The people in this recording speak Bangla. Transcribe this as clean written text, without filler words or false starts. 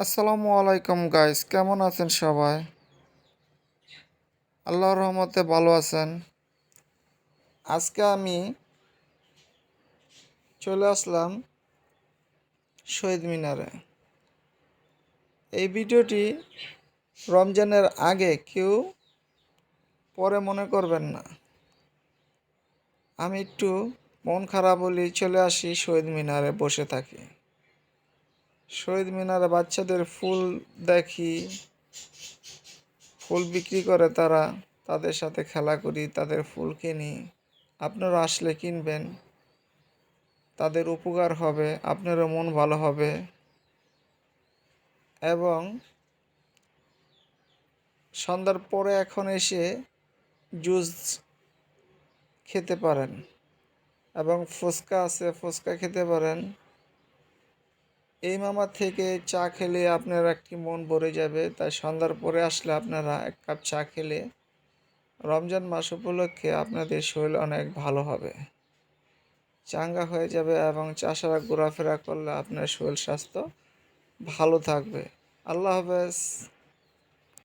আসসালামু আলাইকুম গাইস, কেমন আছেন সবাই? আল্লাহর রহমতে ভালো আছেন। আজকে আমি চলে আসলাম শহীদ মিনারে। এই ভিডিওটি রমজানের আগে কেউ পরে মনে করবেন না। আমি একটু মন খারাপ হলেই চলে আসি শহীদ মিনারে, বসে থাকি। শহীদ মিনারে বাচ্চাদের ফুল দেখি, ফুল বিক্রি করে তারা, তাদের সাথে খেলা করি, তাদের ফুল কিনি। আপনারা আসলে কিনবেন, তাদের উপকার হবে, আপনারও মন ভালো হবে এবং সন্ধ্যার পরে এখন এসে জুস খেতে পারেন এবং ফুচকা আছে, ফুচকা খেতে পারেন। এই মামা থেকে চা খেলে আপনার একটি মন ভরে যাবে, তাই সন্ধ্যার পরে আসলে আপনারা এক কাপ চা খেলে রমজান মাস উপলক্ষে আপনাদের শরীর অনেক ভালো হবে, চাঙ্গা হয়ে যাবে এবং চা ছাড়া ঘোরাফেরা করলে আপনার শরীর স্বাস্থ্য ভালো থাকবে। আল্লাহ হাফেজ।